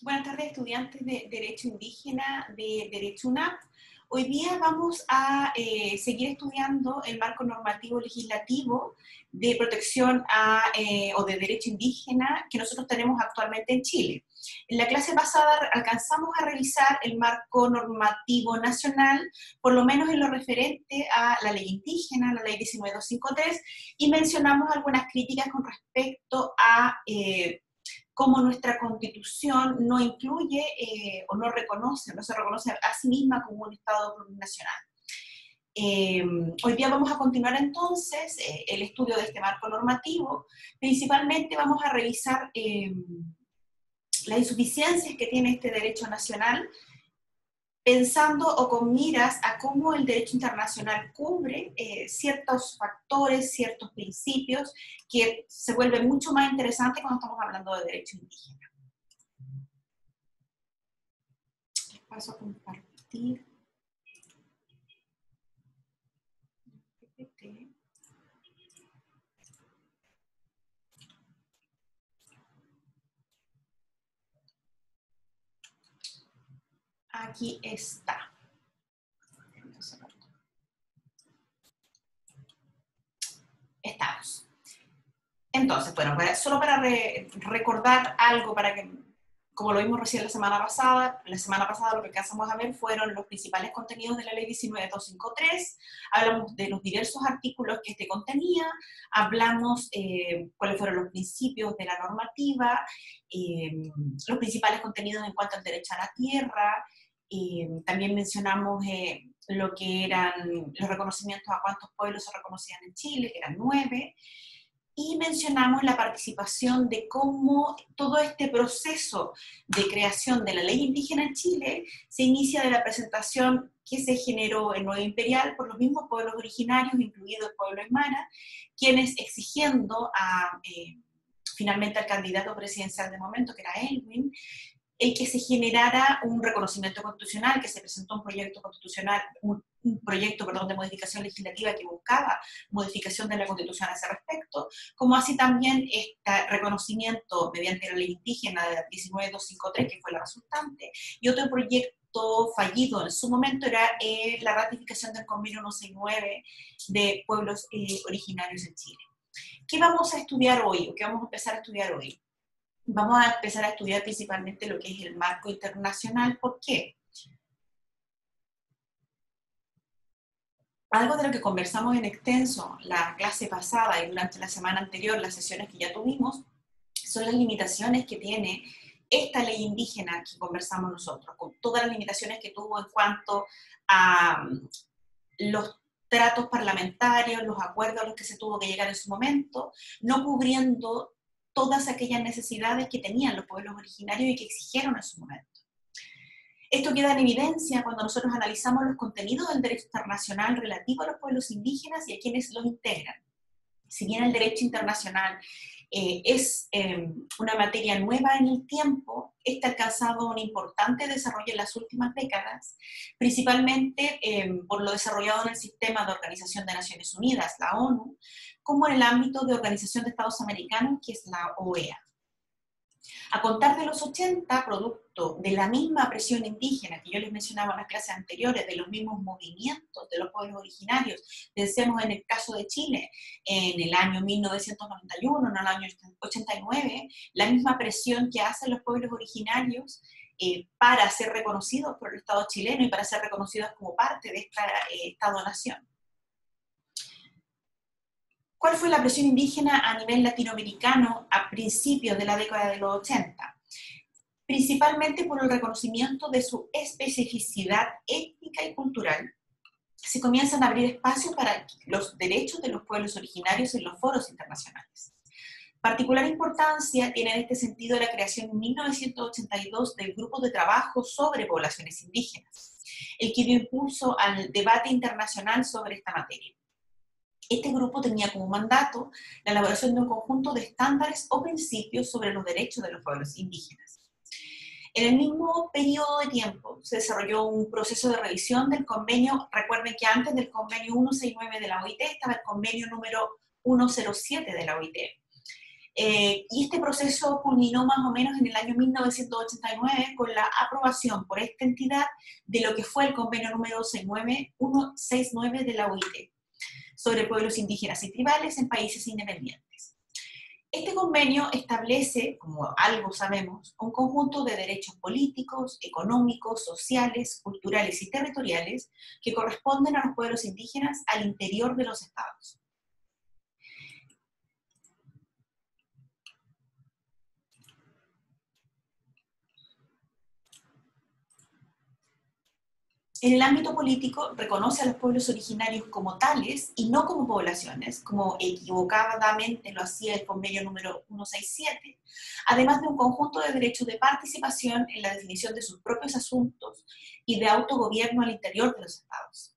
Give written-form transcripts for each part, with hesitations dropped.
Buenas tardes, estudiantes de Derecho Indígena de Derecho UNAP. Hoy día vamos a seguir estudiando el marco normativo legislativo de protección o de derecho indígena que nosotros tenemos actualmente en Chile. En la clase pasada alcanzamos a revisar el marco normativo nacional, por lo menos en lo referente a la ley indígena, la ley 19253, y mencionamos algunas críticas con respecto a cómo nuestra Constitución no incluye o no se reconoce a sí misma como un Estado plurinacional. Hoy día vamos a continuar entonces el estudio de este marco normativo. Principalmente vamos a revisar las insuficiencias que tiene este derecho nacional, pensando o con miras a cómo el derecho internacional cubre ciertos factores, ciertos principios, que se vuelve mucho más interesante cuando estamos hablando de derecho indígena. Les paso a compartir. Aquí está. Estamos. Entonces, bueno, solo para recordar algo, para que, como lo vimos recién la semana pasada lo que alcanzamos a ver fueron los principales contenidos de la ley 19253, hablamos de los diversos artículos que este contenía, hablamos cuáles fueron los principios de la normativa, los principales contenidos en cuanto al derecho a la tierra, también mencionamos lo que eran los reconocimientos a cuántos pueblos se reconocían en Chile, que eran 9, y mencionamos la participación de cómo todo este proceso de creación de la ley indígena en Chile se inicia de la presentación que se generó en Nueva Imperial por los mismos pueblos originarios, incluido el pueblo aymara, quienes exigiendo finalmente al candidato presidencial de momento, que era Elwin, el que se generara un reconocimiento constitucional, que se presentó un proyecto constitucional, un proyecto de modificación legislativa que buscaba modificación de la Constitución a ese respecto, como así también este reconocimiento mediante la ley indígena de la 19253, que fue la resultante, y otro proyecto fallido en su momento era la ratificación del convenio 169 de pueblos originarios en Chile. ¿Qué vamos a estudiar hoy, o qué vamos a empezar a estudiar hoy? Vamos a empezar a estudiar principalmente lo que es el marco internacional. ¿Por qué? Algo de lo que conversamos en extenso la clase pasada y durante la semana anterior, las sesiones que ya tuvimos, son las limitaciones que tiene esta ley indígena que conversamos nosotros, con todas las limitaciones que tuvo en cuanto a los tratos parlamentarios, los acuerdos a los que se tuvo que llegar en su momento, no cubriendo todas aquellas necesidades que tenían los pueblos originarios y que exigieron en su momento. Esto queda en evidencia cuando nosotros analizamos los contenidos del derecho internacional relativo a los pueblos indígenas y a quienes los integran. Si bien el derecho internacional es una materia nueva en el tiempo, ha alcanzado un importante desarrollo en las últimas décadas, principalmente por lo desarrollado en el sistema de Organización de Naciones Unidas, la ONU, como en el ámbito de Organización de Estados Americanos, que es la OEA. A contar de los 80, producto de la misma presión indígena que yo les mencionaba en las clases anteriores, de los mismos movimientos de los pueblos originarios, pensemos en el caso de Chile, en el año 1991, en el año 89, la misma presión que hacen los pueblos originarios para ser reconocidos por el Estado chileno y para ser reconocidos como parte de esta Estado-nación. ¿Cuál fue la presión indígena a nivel latinoamericano a principios de la década de los 80? Principalmente por el reconocimiento de su especificidad étnica y cultural. Se comienzan a abrir espacios para los derechos de los pueblos originarios en los foros internacionales. Particular importancia tiene en este sentido la creación en 1982 del Grupo de Trabajo sobre Poblaciones Indígenas, el que dio impulso al debate internacional sobre esta materia. Este grupo tenía como mandato la elaboración de un conjunto de estándares o principios sobre los derechos de los pueblos indígenas. En el mismo periodo de tiempo se desarrolló un proceso de revisión del convenio. Recuerden que antes del convenio 169 de la OIT estaba el convenio número 107 de la OIT. Y este proceso culminó más o menos en el año 1989 con la aprobación por esta entidad de lo que fue el convenio número 169 de la OIT sobre pueblos indígenas y tribales en países independientes. Este convenio establece, como algo sabemos, un conjunto de derechos políticos, económicos, sociales, culturales y territoriales que corresponden a los pueblos indígenas al interior de los estados. En el ámbito político, reconoce a los pueblos originarios como tales y no como poblaciones, como equivocadamente lo hacía el convenio número 167, además de un conjunto de derechos de participación en la definición de sus propios asuntos y de autogobierno al interior de los estados.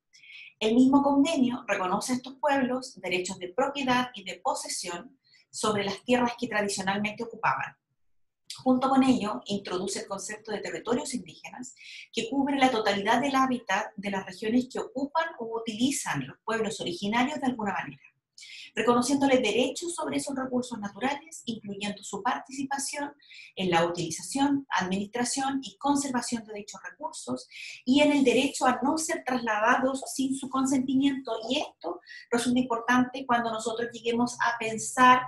El mismo convenio reconoce a estos pueblos derechos de propiedad y de posesión sobre las tierras que tradicionalmente ocupaban. Junto con ello, introduce el concepto de territorios indígenas, que cubre la totalidad del hábitat de las regiones que ocupan o utilizan los pueblos originarios de alguna manera, reconociéndole derechos sobre esos recursos naturales, incluyendo su participación en la utilización, administración y conservación de dichos recursos, y en el derecho a no ser trasladados sin su consentimiento. Y esto resulta importante cuando nosotros lleguemos a pensar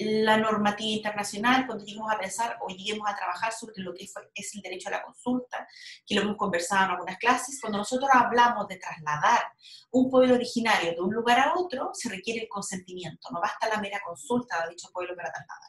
la normativa internacional, cuando lleguemos a pensar o lleguemos a trabajar sobre lo que es el derecho a la consulta, que lo hemos conversado en algunas clases. Cuando nosotros hablamos de trasladar un pueblo originario de un lugar a otro, se requiere el consentimiento, no basta la mera consulta de dicho pueblo para trasladar.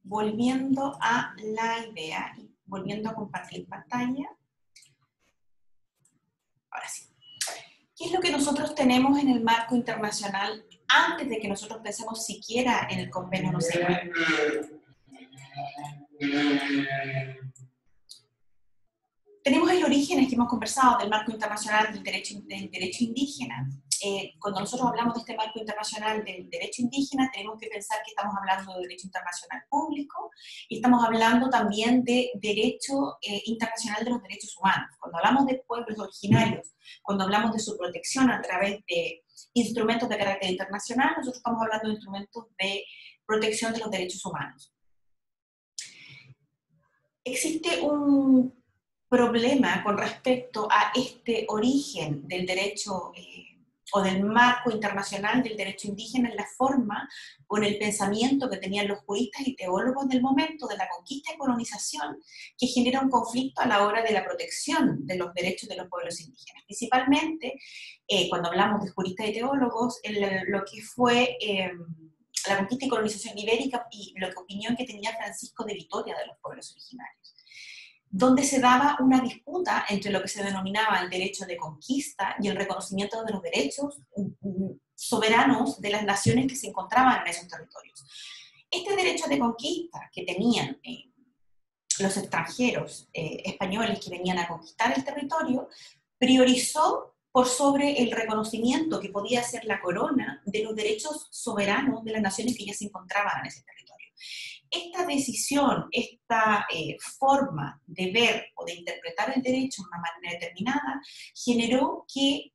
Volviendo a la idea y volviendo a compartir pantalla. Ahora sí. ¿Qué es lo que nosotros tenemos en el marco internacional antes de que nosotros pensemos siquiera en el convenio 169? Tenemos el origen que hemos conversado del marco internacional del derecho indígena. Cuando nosotros hablamos de este marco internacional del derecho indígena, tenemos que pensar que estamos hablando de derecho internacional público y estamos hablando también de derecho internacional de los derechos humanos. Cuando hablamos de pueblos originarios, cuando hablamos de su protección a través de instrumentos de carácter internacional, nosotros estamos hablando de instrumentos de protección de los derechos humanos. Existe un problema con respecto a este origen del derecho o del marco internacional del derecho indígena en la forma o en el pensamiento que tenían los juristas y teólogos del momento de la conquista y colonización, que genera un conflicto a la hora de la protección de los derechos de los pueblos indígenas. Principalmente, cuando hablamos de juristas y teólogos, lo que fue la conquista y colonización ibérica y la opinión que tenía Francisco de Vitoria de los pueblos originarios, donde se daba una disputa entre lo que se denominaba el derecho de conquista y el reconocimiento de los derechos soberanos de las naciones que se encontraban en esos territorios. Este derecho de conquista que tenían los extranjeros españoles que venían a conquistar el territorio, priorizó por sobre el reconocimiento que podía hacer la corona de los derechos soberanos de las naciones que ya se encontraban en ese territorio. Esta decisión, esta forma de ver o de interpretar el derecho de una manera determinada, generó que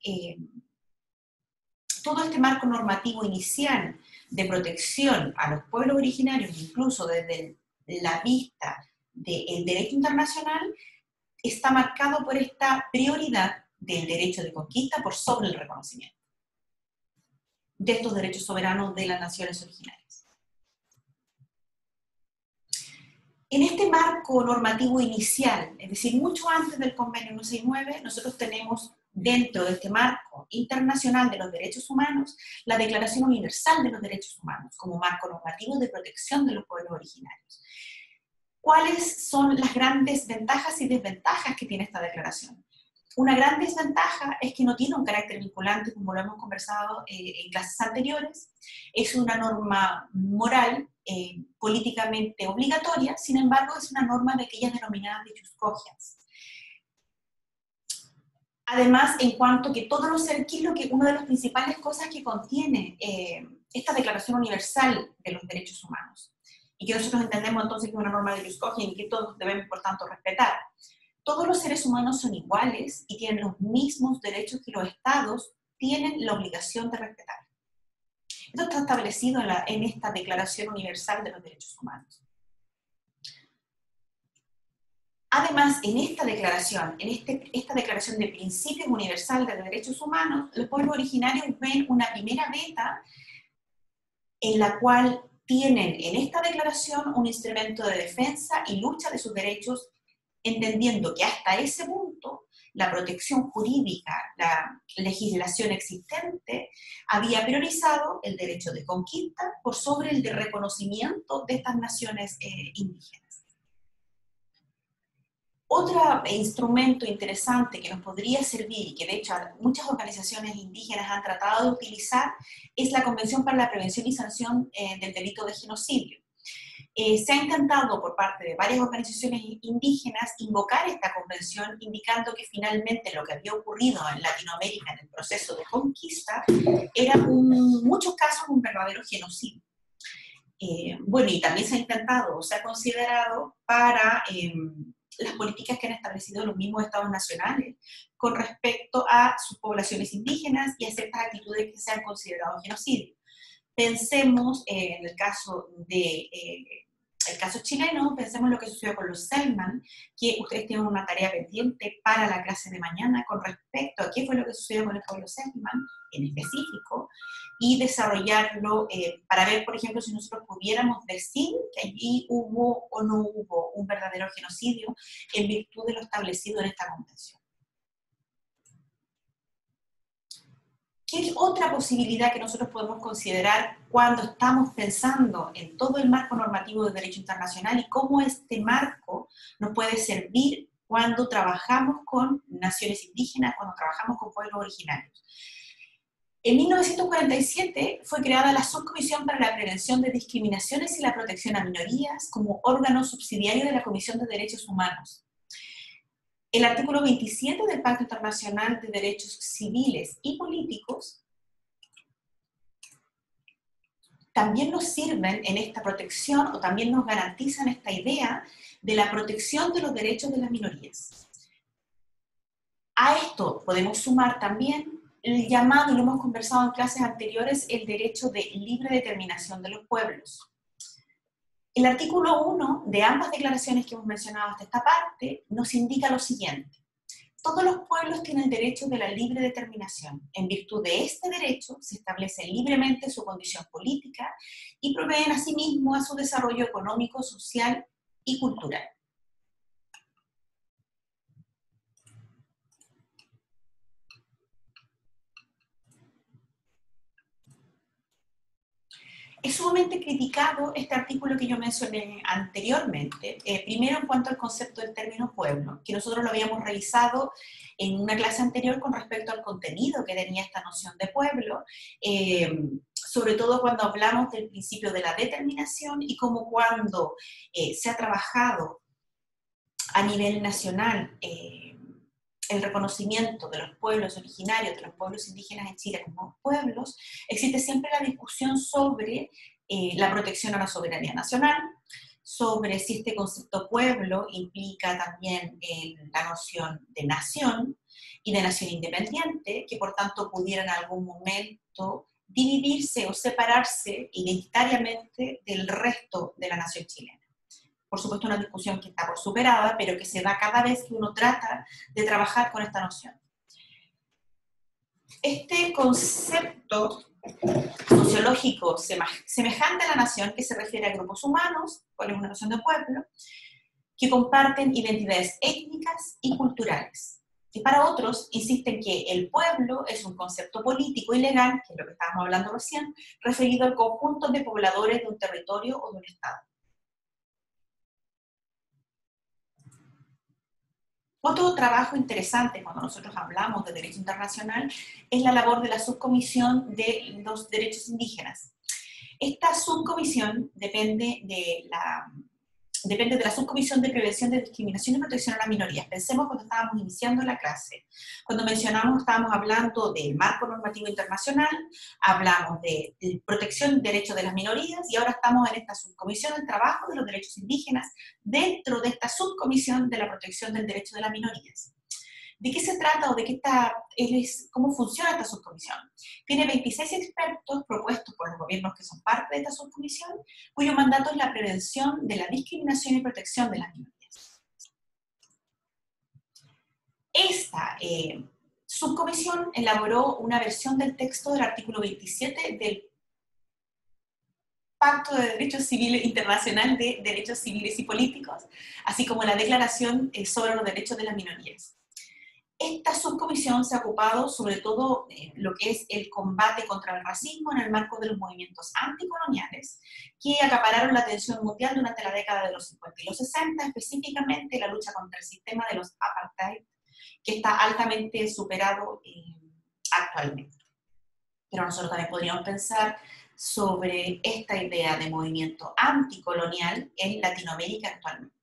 todo este marco normativo inicial de protección a los pueblos originarios, incluso desde la vista del derecho internacional, está marcado por esta prioridad del derecho de conquista por sobre el reconocimiento de estos derechos soberanos de las naciones originarias. En este marco normativo inicial, es decir, mucho antes del convenio 169, nosotros tenemos dentro de este marco internacional de los derechos humanos la Declaración Universal de los Derechos Humanos como marco normativo de protección de los pueblos originarios. ¿Cuáles son las grandes ventajas y desventajas que tiene esta declaración? Una gran desventaja es que no tiene un carácter vinculante, como lo hemos conversado en clases anteriores. Es una norma moral, políticamente obligatoria, sin embargo es una norma de aquellas denominadas de jus cogens. Además, en cuanto que todos los seres, ¿qué es lo que, una de las principales cosas que contiene esta Declaración Universal de los Derechos Humanos? Y que nosotros entendemos entonces que es una norma de jus cogens y que todos debemos, por tanto, respetar. Todos los seres humanos son iguales y tienen los mismos derechos que los estados tienen la obligación de respetar. Esto está establecido en esta Declaración Universal de los Derechos Humanos. Además, en esta declaración, esta Declaración de Principios Universal de Derechos Humanos, los pueblos originarios ven una primera meta en la cual tienen en esta declaración un instrumento de defensa y lucha de sus derechos, entendiendo que hasta ese punto la protección jurídica, la legislación existente, había priorizado el derecho de conquista por sobre el de reconocimiento de estas naciones indígenas. Otro instrumento interesante que nos podría servir, y que de hecho muchas organizaciones indígenas han tratado de utilizar, es la Convención para la Prevención y Sanción del Delito de Genocidio. Se ha intentado por parte de varias organizaciones indígenas invocar esta convención, indicando que finalmente lo que había ocurrido en Latinoamérica en el proceso de conquista era en muchos casos un verdadero genocidio. Bueno, y también se ha intentado o se ha considerado para las políticas que han establecido los mismos estados nacionales con respecto a sus poblaciones indígenas y a ciertas actitudes que se han considerado genocidio. Pensemos en el caso el caso chileno, pensemos lo que sucedió con los Selman, que ustedes tienen una tarea pendiente para la clase de mañana con respecto a qué fue lo que sucedió con el pueblo Selman en específico, y desarrollarlo para ver, por ejemplo, si nosotros pudiéramos decir que allí hubo o no hubo un verdadero genocidio en virtud de lo establecido en esta convención. ¿Qué es otra posibilidad que nosotros podemos considerar cuando estamos pensando en todo el marco normativo del derecho internacional y cómo este marco nos puede servir cuando trabajamos con naciones indígenas, cuando trabajamos con pueblos originarios? En 1947 fue creada la Subcomisión para la Prevención de Discriminaciones y la Protección a Minorías como órgano subsidiario de la Comisión de Derechos Humanos. El artículo 27 del Pacto Internacional de Derechos Civiles y Políticos también nos sirven en esta protección o también nos garantizan esta idea de la protección de los derechos de las minorías. A esto podemos sumar también el llamado, y lo hemos conversado en clases anteriores, el derecho de libre determinación de los pueblos. El artículo 1 de ambas declaraciones que hemos mencionado hasta esta parte nos indica lo siguiente: todos los pueblos tienen derecho de la libre determinación. En virtud de este derecho se establece libremente su condición política y proveen asimismo a su desarrollo económico, social y cultural. Es sumamente criticado este artículo que yo mencioné anteriormente, primero en cuanto al concepto del término pueblo, que nosotros lo habíamos revisado en una clase anterior con respecto al contenido que tenía esta noción de pueblo, sobre todo cuando hablamos del principio de la determinación y cómo cuando se ha trabajado a nivel nacional el reconocimiento de los pueblos originarios, de los pueblos indígenas en Chile como pueblos, existe siempre la discusión sobre la protección a la soberanía nacional, sobre si este concepto pueblo implica también la noción de nación y de nación independiente, que por tanto pudiera en algún momento dividirse o separarse identitariamente del resto de la nación chilena. Por supuesto, una discusión que está por superada, pero que se da cada vez que uno trata de trabajar con esta noción. Este concepto sociológico semejante a la nación, que se refiere a grupos humanos, cuál es una noción de pueblo, que comparten identidades étnicas y culturales. Y para otros insisten que el pueblo es un concepto político y legal, que es lo que estábamos hablando recién, referido al conjunto de pobladores de un territorio o de un estado. Otro trabajo interesante cuando nosotros hablamos de derecho internacional es la labor de la subcomisión de los derechos indígenas. Esta subcomisión depende de depende de la Subcomisión de Prevención de Discriminación y Protección a las Minorías. Pensemos cuando estábamos iniciando la clase, cuando mencionamos, estábamos hablando del marco normativo internacional, hablamos de protección de derechos de las minorías, y ahora estamos en esta subcomisión del trabajo de los derechos indígenas, dentro de esta subcomisión de la protección del derecho de las minorías. ¿De qué se trata o de qué cómo funciona esta subcomisión? Tiene 26 expertos propuestos por los gobiernos que son parte de esta subcomisión, cuyo mandato es la prevención de la discriminación y protección de las minorías. Esta subcomisión elaboró una versión del texto del artículo 27 del Pacto de Derechos Civiles Internacional de Derechos Civiles y Políticos, así como la Declaración sobre los Derechos de las Minorías. Esta subcomisión se ha ocupado sobre todo lo que es el combate contra el racismo en el marco de los movimientos anticoloniales que acapararon la atención mundial durante la década de los 50 y los 60, específicamente la lucha contra el sistema de los apartheid, que está altamente superado actualmente. Pero nosotros también podríamos pensar sobre esta idea de movimiento anticolonial en Latinoamérica actualmente.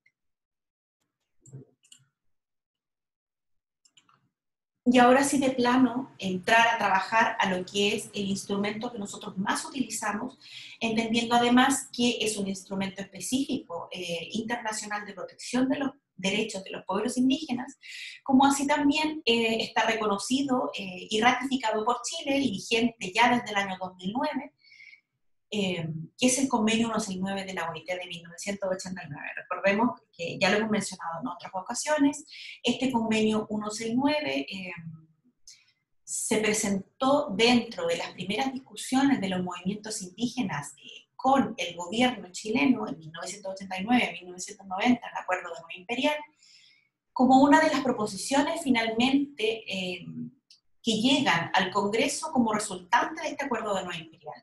Y ahora sí de plano, entrar a trabajar a lo que es el instrumento que nosotros más utilizamos, entendiendo además que es un instrumento específico internacional de protección de los derechos de los pueblos indígenas, como así también está reconocido y ratificado por Chile y vigente ya desde el año 2009, que es el convenio 169 de la OIT de 1989. Recordemos que ya lo hemos mencionado en otras ocasiones, este convenio 169 se presentó dentro de las primeras discusiones de los movimientos indígenas con el gobierno chileno en 1989-1990, el Acuerdo de Nueva Imperial, como una de las proposiciones finalmente que llegan al Congreso como resultante de este Acuerdo de Nueva Imperial,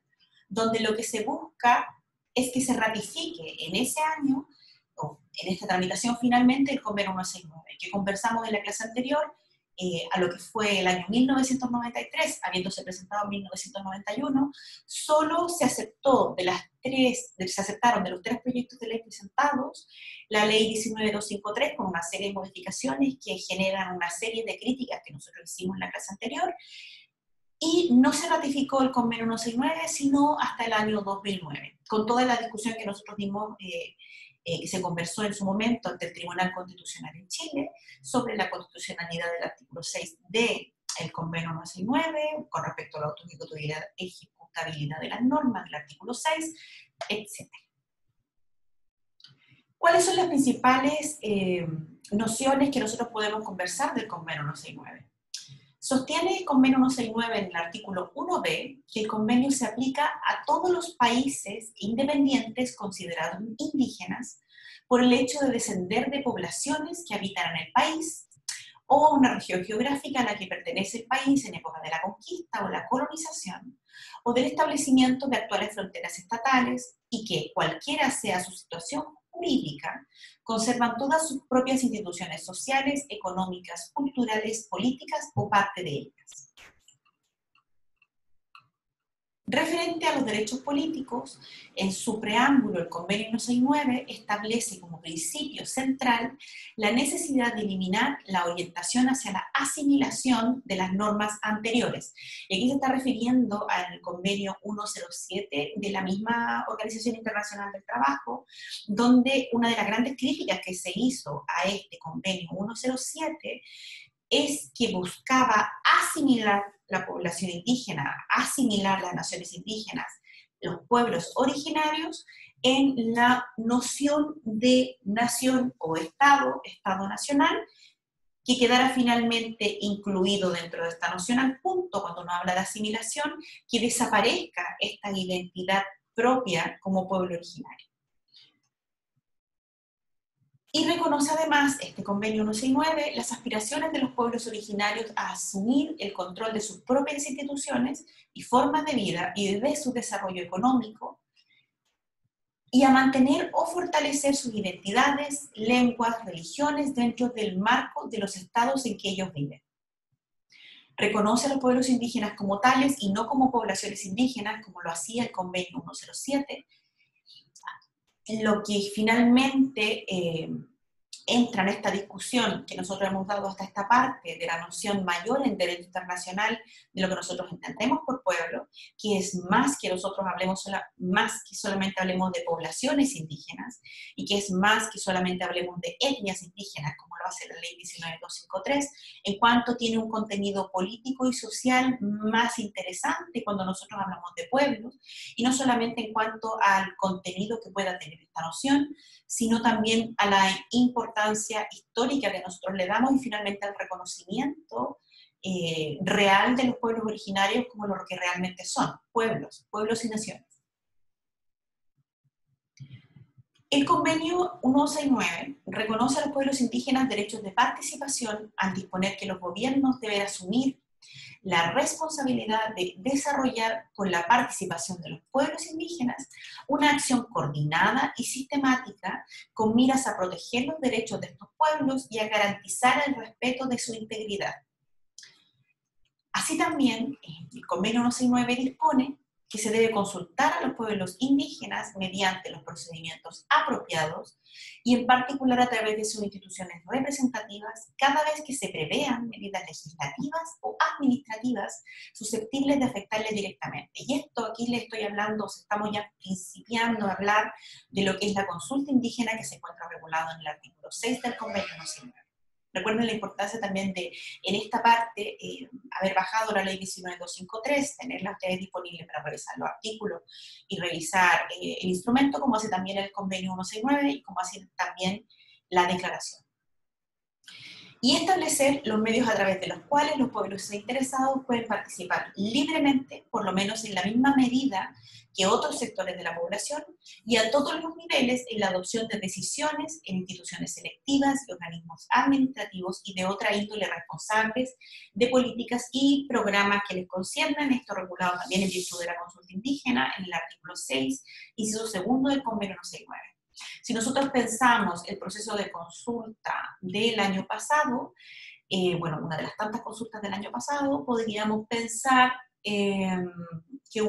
donde lo que se busca es que se ratifique en ese año, o en esta tramitación finalmente, el convenio 169, que conversamos en la clase anterior, a lo que fue el año 1993, habiéndose presentado en 1991, solo se aceptó se aceptaron de los 3 proyectos de ley presentados, la ley 19253 con una serie de modificaciones que generan una serie de críticas que nosotros hicimos en la clase anterior, y no se ratificó el convenio 169, sino hasta el año 2009, con toda la discusión que nosotros dimos, que se conversó en su momento ante el Tribunal Constitucional en Chile, sobre la constitucionalidad del artículo 6 del convenio 169, con respecto a la ejecutabilidad de las normas del artículo 6, etc. ¿Cuáles son las principales nociones que nosotros podemos conversar del convenio 169? Sostiene el convenio 169 en el artículo 1b que el convenio se aplica a todos los países independientes considerados indígenas por el hecho de descender de poblaciones que habitan en el país o a una región geográfica a la que pertenece el país en época de la conquista o la colonización, o del establecimiento de actuales fronteras estatales, y que, cualquiera sea su situación jurídica, conservan todas sus propias instituciones sociales, económicas, culturales, políticas o parte de ellas. Referente a los derechos políticos, en su preámbulo el convenio 169 establece como principio central la necesidad de eliminar la orientación hacia la asimilación de las normas anteriores. Y aquí se está refiriendo al convenio 107 de la misma Organización Internacional del Trabajo, donde una de las grandes críticas que se hizo a este convenio 107 es que buscaba asimilar la población indígena, asimilar las naciones indígenas, los pueblos originarios, en la noción de nación o Estado, Estado nacional, que quedara finalmente incluido dentro de esta noción, al punto, cuando uno habla de asimilación, que desaparezca esta identidad propia como pueblo originario. Y reconoce además este convenio 169 las aspiraciones de los pueblos originarios a asumir el control de sus propias instituciones y formas de vida y de su desarrollo económico, y a mantener o fortalecer sus identidades, lenguas, religiones dentro del marco de los estados en que ellos viven. Reconoce a los pueblos indígenas como tales y no como poblaciones indígenas, como lo hacía el convenio 107, lo que finalmente entra en esta discusión que nosotros hemos dado hasta esta parte de la noción mayor en derecho internacional de lo que nosotros entendemos por pueblo, que es más que nosotros hablemos más que solamente hablemos de poblaciones indígenas, y que es más que solamente hablemos de etnias indígenas, como lo hace la ley 19253, en cuanto tiene un contenido político y social más interesante cuando nosotros hablamos de pueblos, y no solamente en cuanto al contenido que pueda tener esta noción, sino también a la importancia histórica que nosotros le damos y finalmente al reconocimiento real de los pueblos originarios como lo que realmente son, pueblos, pueblos y naciones. El convenio 169 reconoce a los pueblos indígenas derechos de participación al disponer que los gobiernos deben asumir la responsabilidad de desarrollar con la participación de los pueblos indígenas una acción coordinada y sistemática con miras a proteger los derechos de estos pueblos y a garantizar el respeto de su integridad. Así también, el convenio 169 dispone que se debe consultar a los pueblos indígenas mediante los procedimientos apropiados y en particular a través de sus instituciones representativas cada vez que se prevean medidas legislativas o administrativas susceptibles de afectarles directamente. Y esto aquí le estoy hablando, estamos ya principiando a hablar de lo que es la consulta indígena que se encuentra regulado en el artículo 6 del convenio 169. Recuerden la importancia también de, en esta parte, haber bajado la ley 19253, tenerla ustedes disponible para revisar los artículos y revisar el instrumento, como hace también el convenio 169 y como hace también la declaración. Y establecer los medios a través de los cuales los pueblos interesados pueden participar libremente, por lo menos en la misma medida que otros sectores de la población, y a todos los niveles en la adopción de decisiones en instituciones selectivas y organismos administrativos y de otra índole responsables de políticas y programas que les conciernan, esto regulado también en virtud de la consulta indígena en el artículo 6, inciso segundo del convenio 169. Si nosotros pensamos el proceso de consulta del año pasado, bueno, una de las tantas consultas del año pasado, podríamos pensar que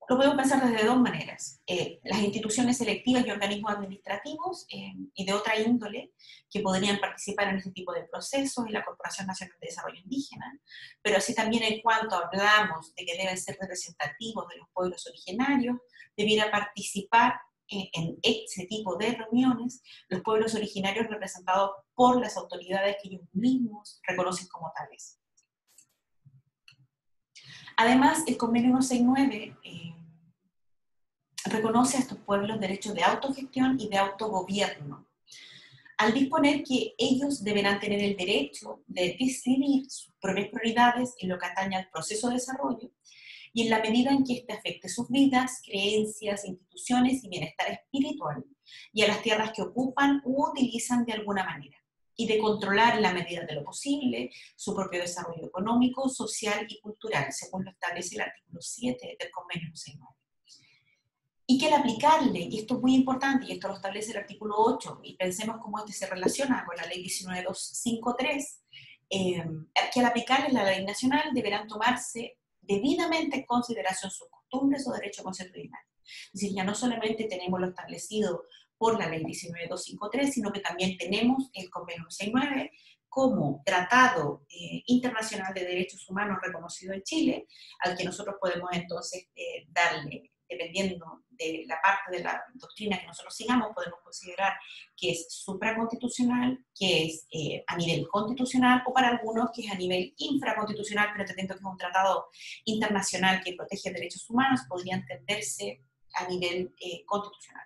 lo podemos pensar desde dos maneras. Las instituciones selectivas y organismos administrativos y de otra índole que podrían participar en este tipo de procesos en la Corporación Nacional de Desarrollo Indígena, pero así también en cuanto hablamos de que deben ser representativos de los pueblos originarios, debiera participar en este tipo de reuniones los pueblos originarios representados por las autoridades que ellos mismos reconocen como tales. Además, el convenio 169 reconoce a estos pueblos derechos de autogestión y de autogobierno, al disponer que ellos deberán tener el derecho de decidir sus propias prioridades en lo que atañe al proceso de desarrollo, y en la medida en que éste afecte sus vidas, creencias, instituciones y bienestar espiritual, y a las tierras que ocupan u utilizan de alguna manera, y de controlar en la medida de lo posible su propio desarrollo económico, social y cultural, según lo establece el artículo 7 del convenio 169. Y que al aplicarle, y esto es muy importante, y esto lo establece el artículo 8, y pensemos cómo este se relaciona con la ley 19253, que al aplicarle la ley nacional deberán tomarse debidamente en consideración sus costumbres o derechos constitucionales. Es decir, ya no solamente tenemos lo establecido por la ley 19253, sino que también tenemos el convenio 169 como tratado internacional de derechos humanos reconocido en Chile, al que nosotros podemos entonces darle, dependiendo de la parte de la doctrina que nosotros sigamos, podemos considerar que es supraconstitucional, que es a nivel constitucional, o para algunos que es a nivel infraconstitucional, pero entendiendo que es un tratado internacional que protege derechos humanos, podría entenderse a nivel constitucional.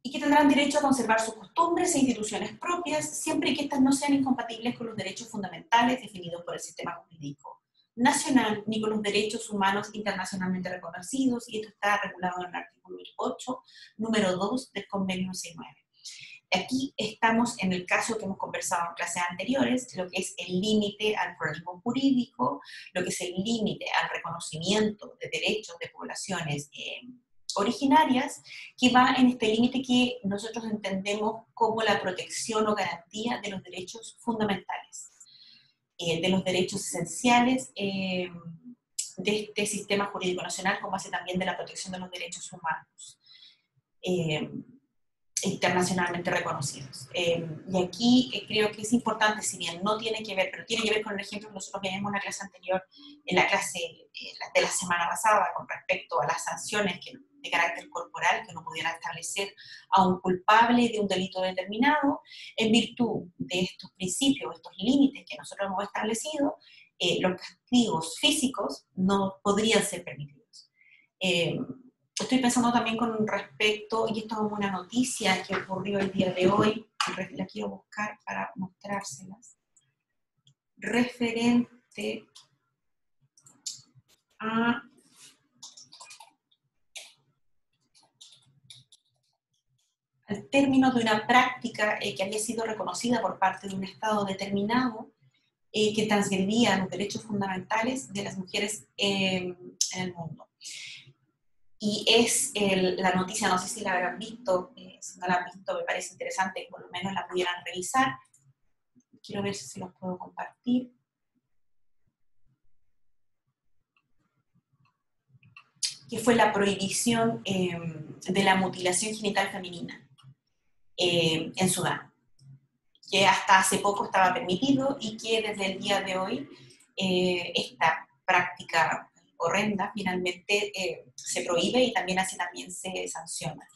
Y que tendrán derecho a conservar sus costumbres e instituciones propias, siempre y que éstas no sean incompatibles con los derechos fundamentales definidos por el sistema jurídico nacional, ni con los derechos humanos internacionalmente reconocidos, y esto está regulado en el artículo 8, número 2 del convenio 169. Aquí estamos en el caso que hemos conversado en clases anteriores, lo que es el límite al pluralismo jurídico, lo que es el límite al reconocimiento de derechos de poblaciones originarias, que va en este límite que nosotros entendemos como la protección o garantía de los derechos fundamentales, de los derechos esenciales de este sistema jurídico nacional, como así también de la protección de los derechos humanos internacionalmente reconocidos. Y aquí creo que es importante, si bien no tiene que ver, pero tiene que ver con el ejemplo que nosotros vimos en la clase anterior, en la clase de la semana pasada, con respecto a las sanciones de carácter corporal que uno pudiera establecer a un culpable de un delito determinado, en virtud de estos principios, estos límites que nosotros hemos establecido, los castigos físicos no podrían ser permitidos. Estoy pensando también con respecto, y esto es una noticia que ocurrió el día de hoy, la quiero buscar para mostrárselas, referente al término de una práctica que había sido reconocida por parte de un Estado determinado, que transgredía los derechos fundamentales de las mujeres en el mundo. Y es la noticia, no sé si la habrán visto, si no la han visto me parece interesante que por lo menos la pudieran revisar. Quiero ver si los puedo compartir. Que fue la prohibición de la mutilación genital femenina en Sudán, que hasta hace poco estaba permitido y que desde el día de hoy esta práctica horrenda finalmente se prohíbe y también así también se sanciona.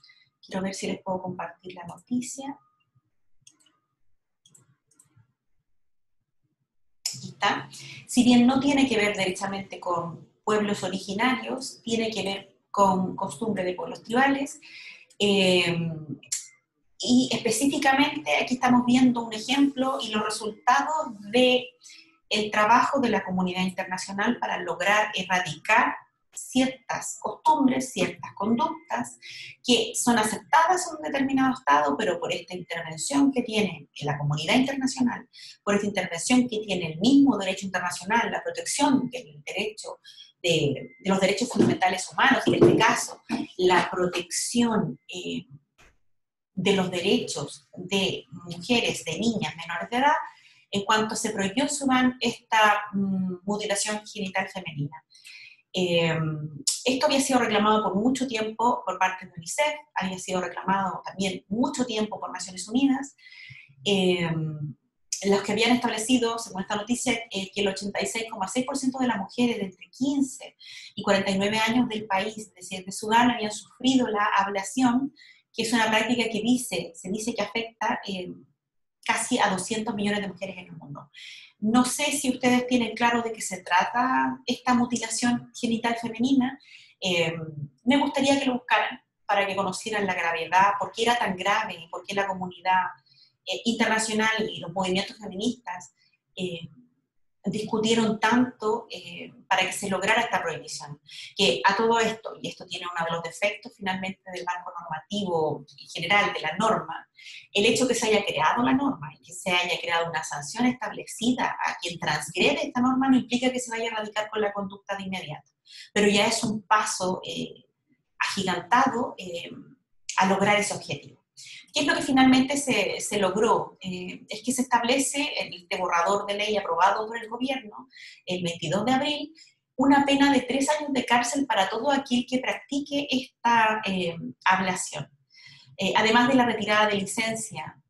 Quiero ver si les puedo compartir la noticia. Aquí está. Si bien no tiene que ver derechamente con pueblos originarios, tiene que ver con costumbre de pueblos tribales, y específicamente aquí estamos viendo un ejemplo y los resultados del trabajo de la comunidad internacional para lograr erradicar ciertas costumbres, ciertas conductas que son aceptadas en un determinado estado, pero por esta intervención que tiene la comunidad internacional, por esta intervención que tiene el mismo derecho internacional, la protección del derecho, de los derechos fundamentales humanos, en este caso, la protección de los derechos de mujeres, de niñas menores de edad, en cuanto se prohibió en Sudán esta mutilación genital femenina. Esto había sido reclamado por mucho tiempo por parte de UNICEF, había sido reclamado también mucho tiempo por Naciones Unidas, los que habían establecido, según esta noticia, que el 86,6% de las mujeres de entre 15 y 49 años del país, es decir, de Sudán, habían sufrido la ablación, que es una práctica que se dice que afecta casi a 200 millones de mujeres en el mundo. No sé si ustedes tienen claro de qué se trata esta mutilación genital femenina. Me gustaría que lo buscaran para que conocieran la gravedad, por qué era tan grave, por qué la comunidad internacional y los movimientos feministas discutieron tanto para que se lograra esta prohibición. Que a todo esto, y esto tiene uno de los defectos finalmente del marco normativo general de la norma, el hecho que se haya creado la norma y que se haya creado una sanción establecida a quien transgrede esta norma no implica que se vaya a erradicar con la conducta de inmediato, pero ya es un paso agigantado a lograr ese objetivo. ¿Qué es lo que finalmente se logró? Es que se establece en este borrador de ley aprobado por el gobierno el 22 de abril una pena de 3 años de cárcel para todo aquel que practique esta ablación. Además de la retirada de licencia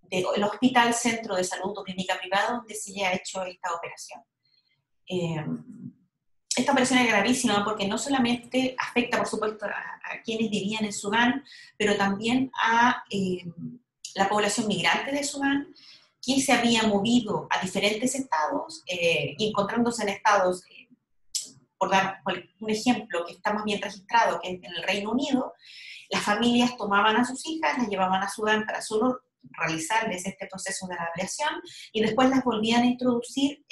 del Hospital Centro de Salud o Clínica Privada donde se haya hecho esta operación. Esta operación es gravísima porque no solamente afecta, por supuesto, a quienes vivían en Sudán, pero también a la población migrante de Sudán, que se había movido a diferentes estados y encontrándose en estados, por dar un ejemplo que está más bien registrado, que es en el Reino Unido, las familias tomaban a sus hijas, las llevaban a Sudán para solo realizarles este proceso de la ablación y después las volvían a introducir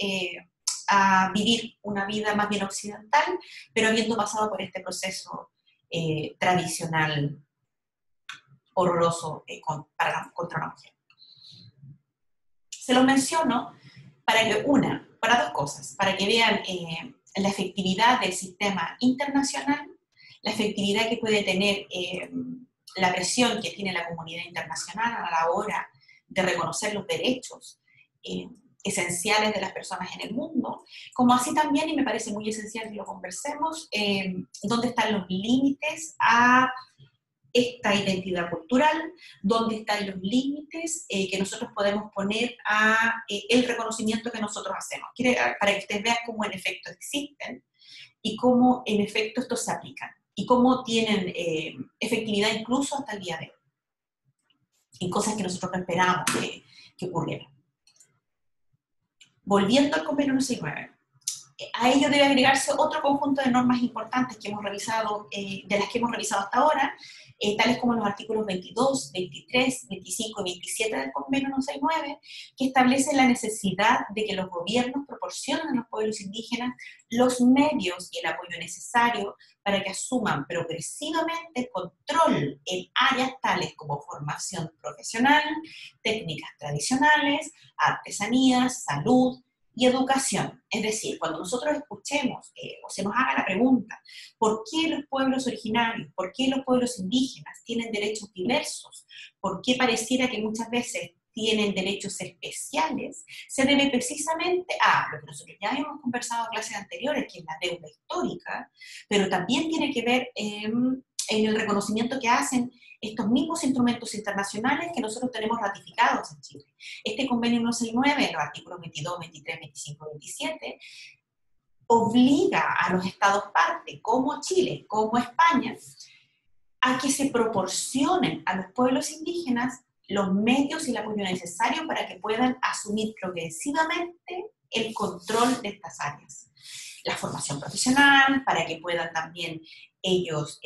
a vivir una vida más bien occidental, pero habiendo pasado por este proceso tradicional horroroso contra una mujer. Se los menciono para dos cosas, para que vean la efectividad del sistema internacional, la efectividad que puede tener la presión que tiene la comunidad internacional a la hora de reconocer los derechos esenciales de las personas en el mundo, como así también, y me parece muy esencial que lo conversemos, dónde están los límites a esta identidad cultural, dónde están los límites que nosotros podemos poner a el reconocimiento que nosotros hacemos, para que ustedes vean cómo en efecto existen y cómo en efecto estos se aplican, y cómo tienen efectividad incluso hasta el día de hoy, en cosas que nosotros no esperábamos que ocurrieran. Volviendo al convenio 169, a ello debe agregarse otro conjunto de normas importantes que hemos revisado, de las que hemos revisado hasta ahora, tales como los artículos 22, 23, 25 y 27 del convenio 169, que establecen la necesidad de que los gobiernos proporcionen a los pueblos indígenas los medios y el apoyo necesario para que asuman progresivamente el control en áreas tales como formación profesional, técnicas tradicionales, artesanías, salud y educación. Es decir, cuando nosotros escuchemos o se nos haga la pregunta, ¿por qué los pueblos originarios, por qué los pueblos indígenas tienen derechos diversos? ¿Por qué pareciera que muchas veces tienen derechos especiales? Se debe precisamente a lo que nosotros ya hemos conversado en clases anteriores, que es la deuda histórica, pero también tiene que ver en el reconocimiento que hacen estos mismos instrumentos internacionales que nosotros tenemos ratificados en Chile. Este convenio 169, en los artículos 22, 23, 25 y 27, obliga a los estados parte, como Chile, como España, a que se proporcionen a los pueblos indígenas los medios y el apoyo necesario para que puedan asumir progresivamente el control de estas áreas. La formación profesional, para que puedan también ellos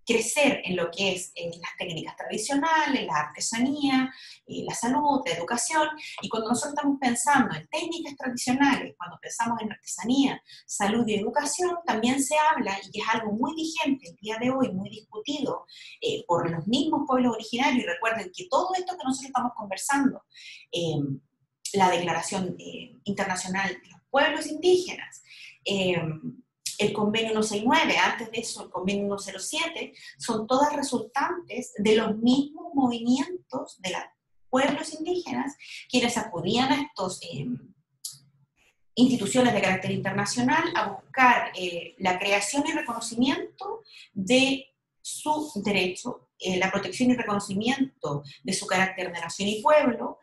crecer en lo que es las técnicas tradicionales, la artesanía, la salud, la educación. Y cuando nosotros estamos pensando en técnicas tradicionales, cuando pensamos en artesanía, salud y educación, también se habla, y que es algo muy vigente el día de hoy, muy discutido por los mismos pueblos originarios. Y recuerden que todo esto que nosotros estamos conversando, la Declaración Internacional de los Pueblos Indígenas, el convenio 169, antes de eso el convenio 107, son todas resultantes de los mismos movimientos de los pueblos indígenas, quienes acudían a estos instituciones de carácter internacional a buscar la creación y reconocimiento de su derecho, la protección y reconocimiento de su carácter de nación y pueblo,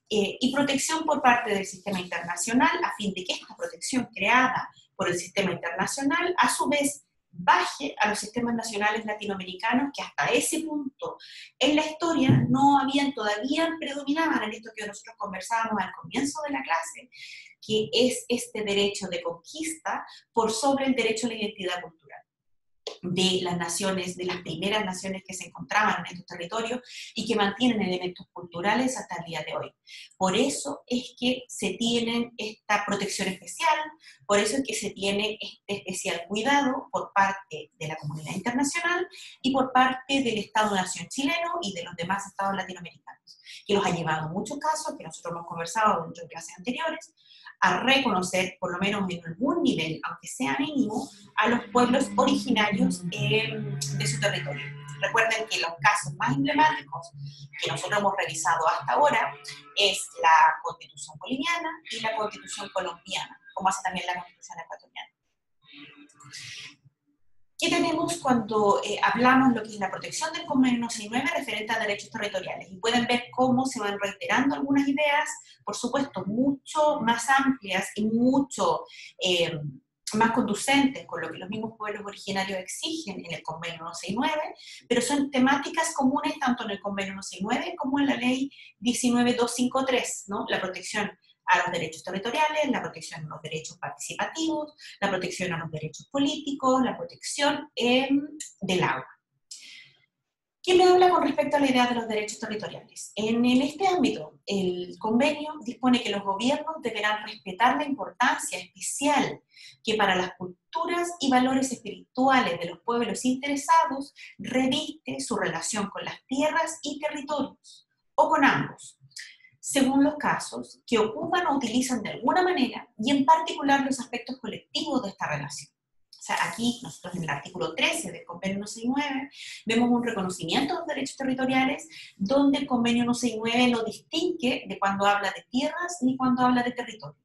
y protección por parte del sistema internacional, a fin de que esta protección creada por el sistema internacional, a su vez, baje a los sistemas nacionales latinoamericanos que hasta ese punto en la historia no habían todavía predominaban en esto que nosotros conversábamos al comienzo de la clase, que es este derecho de conquista por sobre el derecho a la identidad cultural de las naciones, de las primeras naciones que se encontraban en estos territorios y que mantienen elementos culturales hasta el día de hoy. Por eso es que se tienen esta protección especial, por eso es que se tiene este especial cuidado por parte de la comunidad internacional y por parte del Estado-Nación chileno y de los demás estados latinoamericanos, que los ha llevado en muchos casos, que nosotros hemos conversado en clases anteriores, a reconocer, por lo menos en algún nivel, aunque sea mínimo, a los pueblos originarios de su territorio. Recuerden que los casos más emblemáticos que nosotros hemos revisado hasta ahora es la Constitución boliviana y la Constitución colombiana, como hace también la Constitución ecuatoriana. ¿Qué tenemos cuando hablamos lo que es la protección del convenio 169 referente a derechos territoriales? Y pueden ver cómo se van reiterando algunas ideas, por supuesto, mucho más amplias y mucho más conducentes con lo que los mismos pueblos originarios exigen en el convenio 169, pero son temáticas comunes tanto en el convenio 169 como en la ley 19253, ¿no? La protección a los derechos territoriales, la protección a los derechos participativos, la protección a los derechos políticos, la protección del agua. ¿Qué me habla con respecto a la idea de los derechos territoriales? En este ámbito, el convenio dispone que los gobiernos deberán respetar la importancia especial que para las culturas y valores espirituales de los pueblos interesados reviste su relación con las tierras y territorios, o con ambos, según los casos que ocupan o utilizan de alguna manera, y en particular los aspectos colectivos de esta relación. sea, aquí nosotros en el artículo 13 del convenio 169 vemos un reconocimiento de los derechos territoriales donde el convenio 169 lo distingue de cuando habla de tierras ni cuando habla de territorio.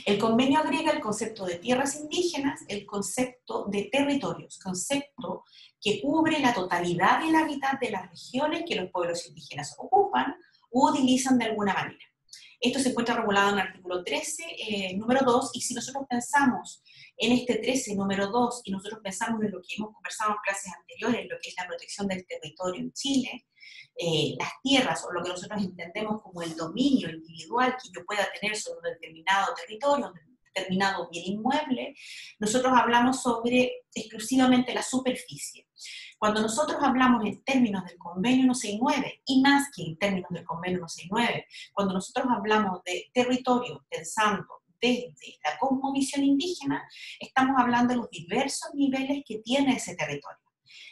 El convenio agrega el concepto de tierras indígenas, el concepto de territorios, concepto que cubre la totalidad del hábitat de las regiones que los pueblos indígenas ocupan u utilizan de alguna manera. Esto se encuentra regulado en el artículo 13, número 2, y si nosotros pensamos en este 13, número 2, y nosotros pensamos en lo que hemos conversado en clases anteriores, lo que es la protección del territorio en Chile, las tierras, o lo que nosotros entendemos como el dominio individual que yo pueda tener sobre un determinado territorio, un determinado bien inmueble, nosotros hablamos sobre exclusivamente la superficie. Cuando nosotros hablamos en términos del convenio 169, y más que en términos del convenio 169, cuando nosotros hablamos de territorio pensando desde la cosmovisión indígena, estamos hablando de los diversos niveles que tiene ese territorio.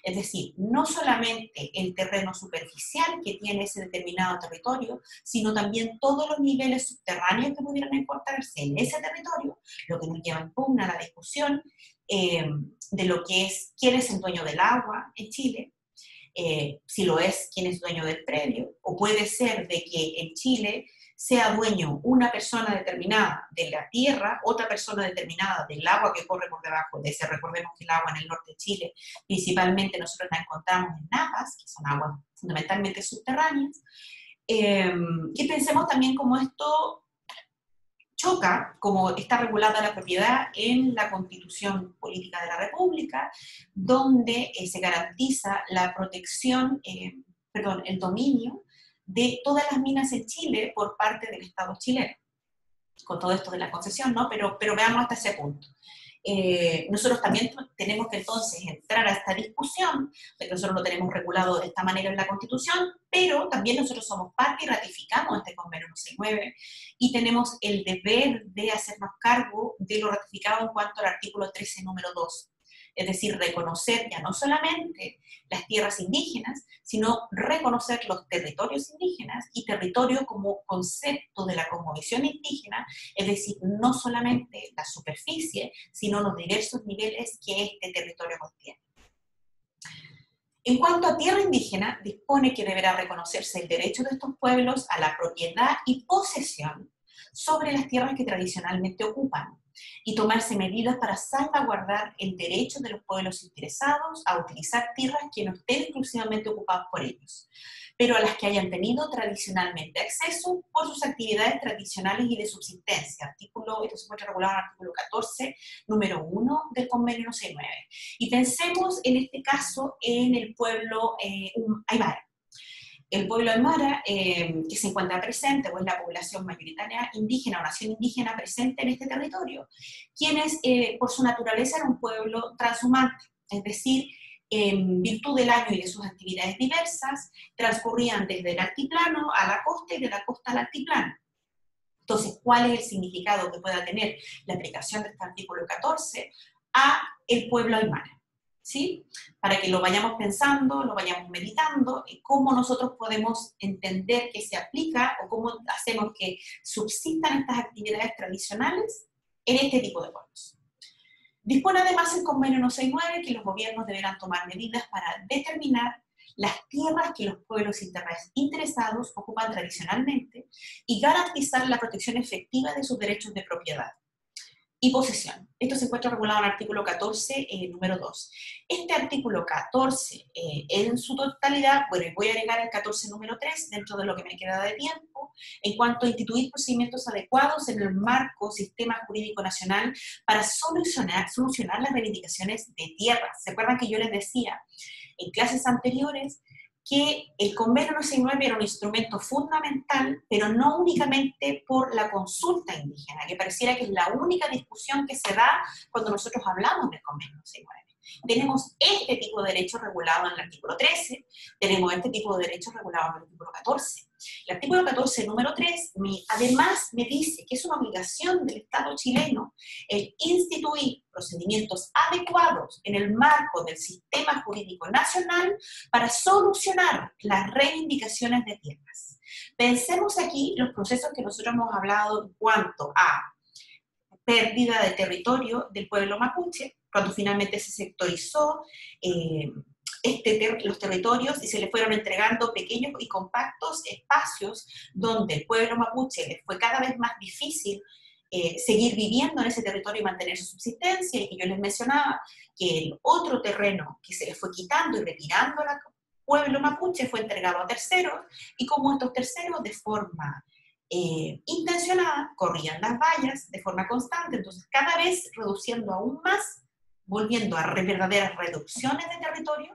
Es decir, no solamente el terreno superficial que tiene ese determinado territorio, sino también todos los niveles subterráneos que pudieran encontrarse en ese territorio, lo que nos lleva en pugna a la discusión de lo que es quién es el dueño del agua en Chile, si lo es, quién es dueño del predio, o puede ser de que en Chile sea dueño una persona determinada de la tierra, otra persona determinada del agua que corre por debajo de ese. Recordemos que el agua en el norte de Chile, principalmente nosotros la encontramos en napas, que son aguas fundamentalmente subterráneas, y pensemos también cómo esto choca, como está regulada la propiedad en la Constitución Política de la República, donde se garantiza la protección, el dominio de todas las minas en Chile por parte del Estado chileno, con todo esto de la concesión, ¿no? Pero veamos hasta ese punto. Nosotros también tenemos que entonces entrar a esta discusión, de que nosotros lo tenemos regulado de esta manera en la Constitución, pero también nosotros somos parte y ratificamos este convenio 169 y tenemos el deber de hacernos cargo de lo ratificado en cuanto al artículo 13, número 2. Es decir, reconocer ya no solamente las tierras indígenas, sino reconocer los territorios indígenas y territorio como concepto de la cosmovisión indígena, es decir, no solamente la superficie, sino los diversos niveles que este territorio contiene. En cuanto a tierra indígena, dispone que deberá reconocerse el derecho de estos pueblos a la propiedad y posesión sobre las tierras que tradicionalmente ocupan, y tomarse medidas para salvaguardar el derecho de los pueblos interesados a utilizar tierras que no estén exclusivamente ocupadas por ellos, pero a las que hayan tenido tradicionalmente acceso por sus actividades tradicionales y de subsistencia. Esto se encuentra regulado en el artículo 14, número 1 del convenio 169. Y pensemos en este caso en el pueblo Aymara. El pueblo aymara, que se encuentra presente, o es la población mayoritaria indígena o nación indígena presente en este territorio, quienes por su naturaleza eran un pueblo transhumante, es decir, en virtud del año y de sus actividades diversas, transcurrían desde el altiplano a la costa y de la costa al altiplano. Entonces, ¿cuál es el significado que pueda tener la aplicación de este artículo 14 a el pueblo aymara? ¿Sí? Para que lo vayamos pensando, lo vayamos meditando, cómo nosotros podemos entender que se aplica o cómo hacemos que subsistan estas actividades tradicionales en este tipo de pueblos. Dispone además el convenio 169 que los gobiernos deberán tomar medidas para determinar las tierras que los pueblos interesados ocupan tradicionalmente y garantizar la protección efectiva de sus derechos de propiedad y posesión. Esto se encuentra regulado en el artículo 14, número 2. Este artículo 14, en su totalidad, bueno, voy a agregar el 14, número 3, dentro de lo que me queda de tiempo, en cuanto a instituir procedimientos adecuados en el marco sistema jurídico nacional para solucionar las reivindicaciones de tierras. ¿Se acuerdan que yo les decía en clases anteriores que el convenio 169 era un instrumento fundamental, pero no únicamente por la consulta indígena, que pareciera que es la única discusión que se da cuando nosotros hablamos del convenio 169. Tenemos este tipo de derechos regulados en el artículo 13, tenemos este tipo de derechos regulados en el artículo 14. El artículo 14, número 3, además me dice que es una obligación del Estado chileno el instituir procedimientos adecuados en el marco del sistema jurídico nacional para solucionar las reivindicaciones de tierras. Pensemos aquí los procesos que nosotros hemos hablado en cuanto a pérdida de territorio del pueblo mapuche, cuando finalmente se sectorizó los territorios y se le fueron entregando pequeños y compactos espacios donde el pueblo mapuche le fue cada vez más difícil seguir viviendo en ese territorio y mantener su subsistencia, y que yo les mencionaba que el otro terreno que se les fue quitando y retirando al pueblo mapuche fue entregado a terceros, y como estos terceros de forma intencionada corrían las vallas de forma constante, entonces cada vez reduciendo aún más, volviendo a verdaderas reducciones de territorio,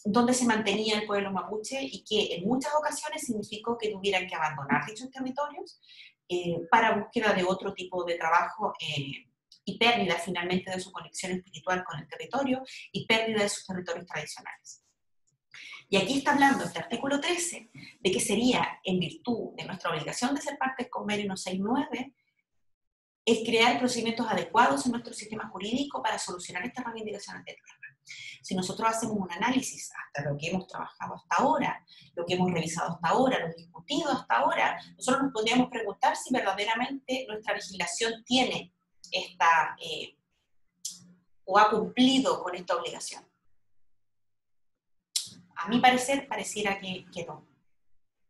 donde se mantenía el pueblo mapuche, y que en muchas ocasiones significó que tuvieran que abandonar dichos territorios para búsqueda de otro tipo de trabajo y pérdida finalmente de su conexión espiritual con el territorio y pérdida de sus territorios tradicionales. Y aquí está hablando este artículo 13 de que sería, en virtud de nuestra obligación de ser parte del convenio 169, es crear procedimientos adecuados en nuestro sistema jurídico para solucionar estas reivindicaciones de tierra. Si nosotros hacemos un análisis hasta lo que hemos trabajado hasta ahora, lo que hemos revisado hasta ahora, lo discutido hasta ahora, nosotros nos podríamos preguntar si verdaderamente nuestra legislación tiene esta, o ha cumplido con esta obligación. A mi parecer, pareciera que no,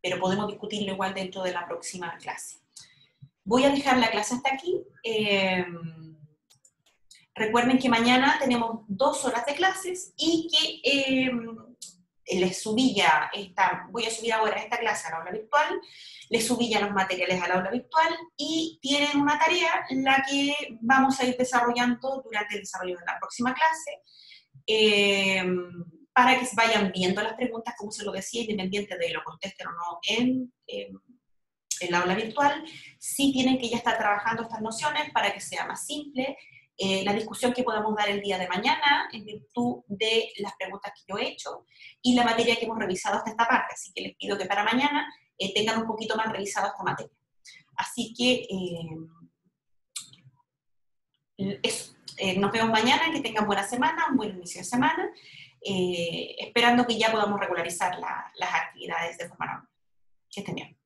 pero podemos discutirlo igual dentro de la próxima clase. Voy a dejar la clase hasta aquí. Recuerden que mañana tenemos 2 horas de clases y que les subí ya voy a subir ahora esta clase al aula virtual, les subí ya los materiales al aula virtual y tienen una tarea la que vamos a ir desarrollando durante el desarrollo de la próxima clase, para que vayan viendo las preguntas, como se lo decía, independiente de lo contesten o no en el aula virtual. Sí tienen que ya estar trabajando estas nociones para que sea más simple la discusión que podamos dar el día de mañana en virtud de las preguntas que yo he hecho y la materia que hemos revisado hasta esta parte. Así que les pido que para mañana tengan un poquito más revisado esta materia. Así que eso. Nos vemos mañana, que tengan buena semana, un buen inicio de semana, esperando que ya podamos regularizar las actividades de forma normal. Que estén bien.